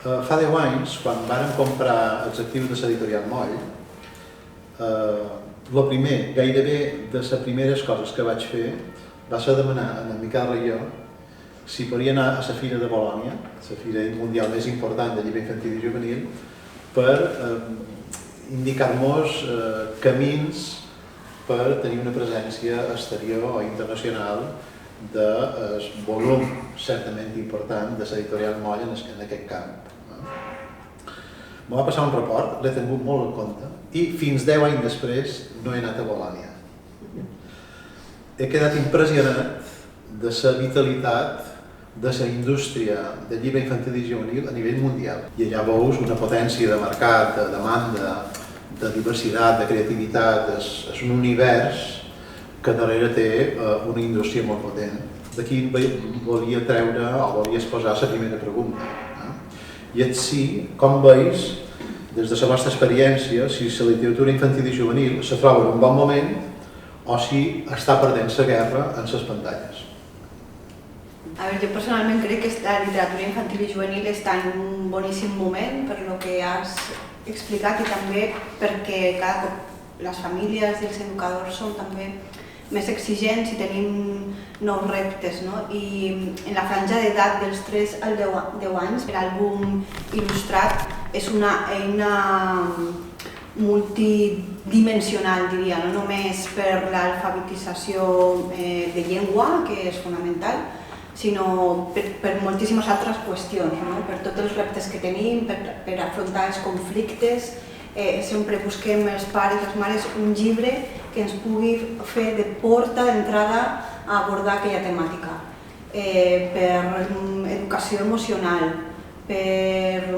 Fa 10 anys, quan vàrem comprar els actius de l'editorial Moll, el primer, gairebé de les primeres coses que vaig fer va ser demanar a en Miquel Raió si podia anar a la Fira de Bolònia, la fira mundial més important de llibre infantil i juvenil, per indicar-nos camins per tenir una presència exterior o internacional del volum certament important de l'editorial Moll en aquest camp. M'ho va passar un report, l'he tingut molt en compte, i fins 10 anys després no he anat a Bolònia. He quedat impressionat de la vitalitat de la indústria del llibre infantil i juvenil a nivell mundial. I allà veus una potència de mercat, de demanda, de diversitat, de creativitat, és un univers que darrere té una indústria molt potent. D'aquí volia treure o volia exposar la primera pregunta. I així, com veus, des de la vostra experiència, si la literatura infantil i juvenil se troba en un bon moment o si està perdent la guerra en les pantalles. A veure, jo personalment crec que la literatura infantil i juvenil està en un boníssim moment per lo que has explicat i també perquè cada cop les famílies i els educadors són també més exigents i tenim nous reptes, no? I en la franja d'edat dels 3 als 10 anys, l'àlbum il·lustrat és una eina multidimensional, diria, no només per l'alfabetització de llengua, que és fonamental, sinó per moltíssimes altres qüestions, no? Per tots els reptes que tenim, per afrontar els conflictes. Sempre busquem els pares i les mares un llibre que ens pugui fer de porta d'entrada a abordar aquella temàtica. Per educació emocional, per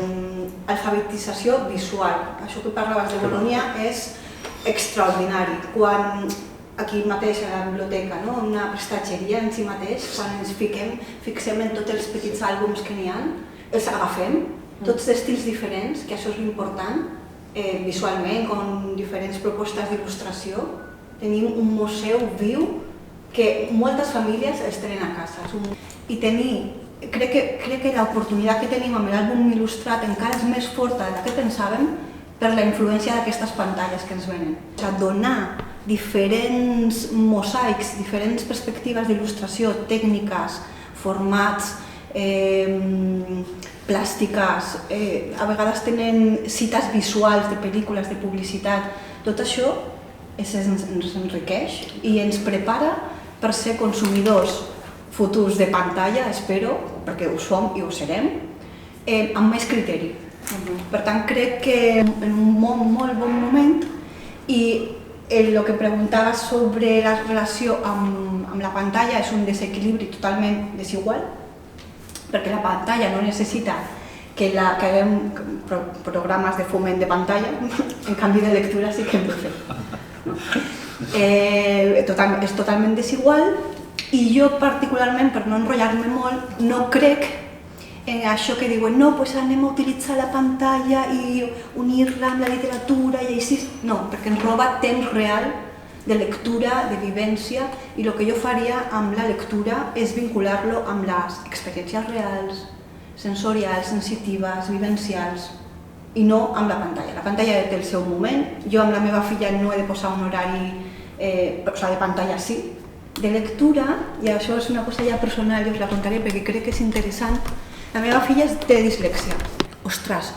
alfabetització visual. Això que parlaves de Bolònia és extraordinari. Quan aquí mateix a la biblioteca, una prestatgeria en si mateix, quan ens fixem en tots els petits àlbums que n'hi ha, els agafem, tots estils diferents, que això és l'important, visualment, amb diferents propostes d'il·lustració. Tenim un museu viu que moltes famílies els tenen a casa. I crec que l'oportunitat que tenim amb l'àlbum il·lustrat encara és més forta de la que pensàvem per la influència d'aquestes pantalles que ens venen. Donar diferents mosaics, diferents perspectives d'il·lustració, tècniques, formats, plàstiques, a vegades tenen cites visuals de pel·lícules, de publicitat. Tot això ens enriqueix i ens prepara per ser consumidors futurs de pantalla, espero, perquè ho som i ho serem, amb més criteri. Per tant, crec que en un molt bon moment i el que preguntava sobre la relació amb la pantalla és un desequilibri totalment desigual, perquè la pantalla no necessita que haguem programes de foment de pantalla, en canvi de lectura sí que hem de fer. És totalment desigual i jo particularment, per no enrotllar-me molt, no crec en això que diuen no, doncs anem a utilitzar la pantalla i unir-la amb la literatura i així. No, perquè ens roba temps real de lectura, de vivència, i el que jo faria amb la lectura és vincular-lo amb les experiències reals, sensorials, sensitives, vivencials, i no amb la pantalla. La pantalla té el seu moment. Jo amb la meva filla no he de posar un horari, de pantalla sí. De lectura, i això és una cosa ja personal, jo us la contaré perquè crec que és interessant, la meva filla té dislèxia. Ostres,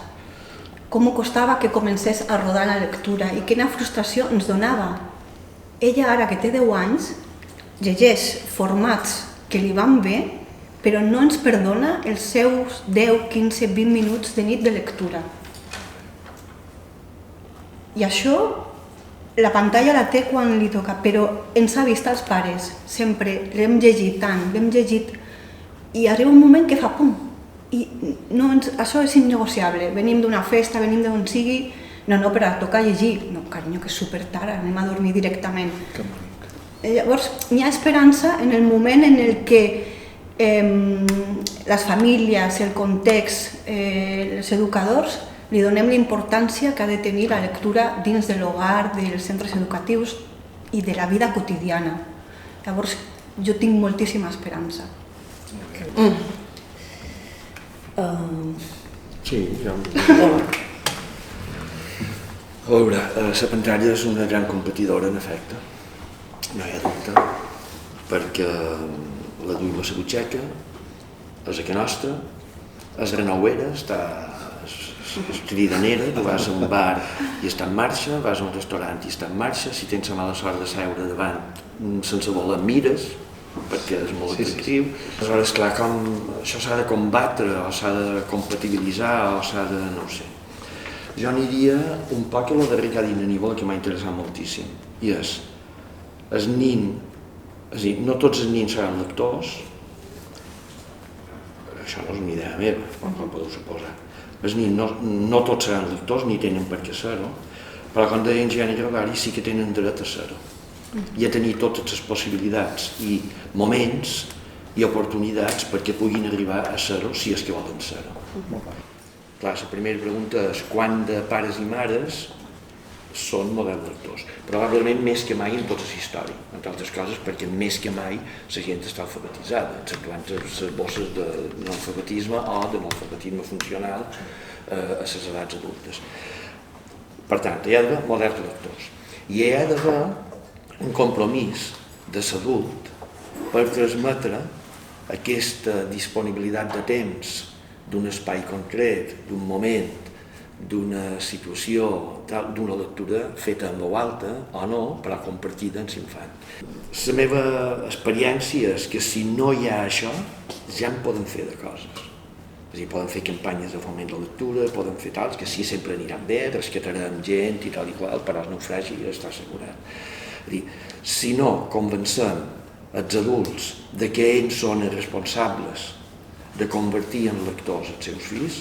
com em costava que comencés a rodar la lectura i quina frustració ens donava. Ella, ara que té 10 anys, llegeix formats que li van bé, però no ens perdona els seus 10, 15, 20 minuts de nit de lectura. I això, la pantalla la té quan li toca, però ens ha vist als pares, sempre, l'hem llegit tant, l'hem llegit, i arriba un moment que fa pum, i això és innegociable. Venim d'una festa, venim d'on sigui, no, però toca llegir. No, carinyo, que és super tard, anem a dormir directament. Llavors, hi ha esperança en el moment en el que les famílies, el context, els educadors, li donem la importància que ha de tenir la lectura dins de l'hogar, dels centres educatius i de la vida quotidiana. Llavors, jo tinc moltíssima esperança. Sí, ja a veure, la pantalla és una gran competidora, en efecte, no hi ha dubte, perquè la duim a la butxaca, és a casa nostra, és renouera, és cridanera, tu vas a un bar i està en marxa, vas a un restaurant i està en marxa, si tens la mala sort de seure davant sense voler mires, perquè és molt atractiu. Aleshores, clar, això s'ha de combatre, o s'ha de compatibilitzar, o s'ha de... no ho sé. Jo aniria un poc a lo darrer que ha dit Aníbal, que m'ha interessat moltíssim, i és, el nin, és a dir, no tots els nins seran lectors, això no és una idea meva, com podeu suposar. Els nins no tots seran lectors, ni tenen per què ser-ho, però com deia en Gianni Gregori sí que tenen dret a ser-ho. I a tenir totes les possibilitats i moments i oportunitats perquè puguin arribar a ser-ho si és que volen ser-ho. Clar, la primera pregunta és quant de pares i mares són models lectors. Probablement més que mai en tota la història, entre altres coses perquè més que mai la gent està alfabetitzada, exceptuant les bosses d'analfabetisme o d'analfabetisme funcional a les edats adultes. Per tant, hi ha d'haver models lectors. I hi ha d'haver un compromís de l'adult per transmetre aquesta disponibilitat de temps d'un espai concret, d'un moment, d'una situació, d'una lectura feta en veu alta o no, però compartida amb l'infant. La meva experiència és que si no hi ha això, ja en poden fer de coses. És a dir, poden fer campanyes de foment de lectura, poden fer tals, que sí, sempre aniran bé, rescatarem gent i tal i qual, però el naufragi ja està assegurat. És a dir, si no convencem els adults de que ells són els responsables de convertir en lectors els seus fills,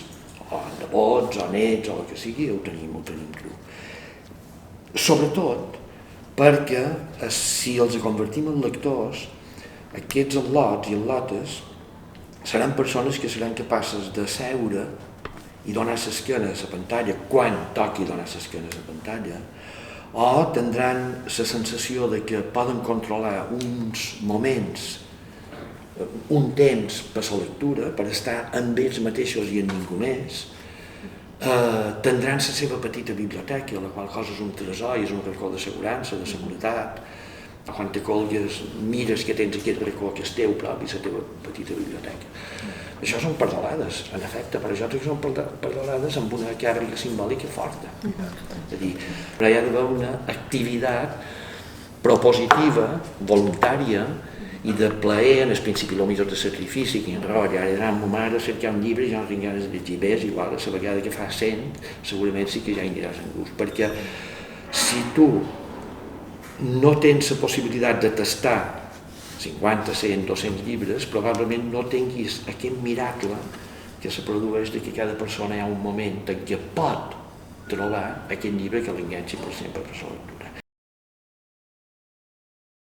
o nebots, o nets, o el que sigui, ho tenim cru. Sobretot perquè si els convertim en lectors, aquests al·lots i al·lotes seran persones que seran capaces de seure i donar l'esquena a la pantalla quan toqui donar l'esquena a la pantalla, o tindran la sensació de que poden controlar uns moments, un temps per la lectura, per estar amb ells mateixos i amb ningú més, tindran la seva petita biblioteca, la qual cosa és un tresor i és un racó d'assegurança, de seguretat. Quan te colgues, mires que tens aquest racó que és teu propi, la teva petita biblioteca. Això són pardalades, en efecte, però això són pardalades amb una càrrega simbòlica forta. És a dir, hi ha d'haver una activitat propositiva, voluntària i de plaer, en el principi el millor de sacrifici, que enrotlla, ara anar amb ma mare a cercar un llibre i ja no tinc ganes de llegir més, igual a la vegada que fa 100, segurament sí que ja hi aniràs en gust, perquè si tu no tens la possibilitat de tastar 50, 100, 200 llibres, probablement no tinguis aquest miracle que se produeix de que cada persona hi ha un moment en què pot trobar aquest llibre que l'enganxi per sempre per la lectura.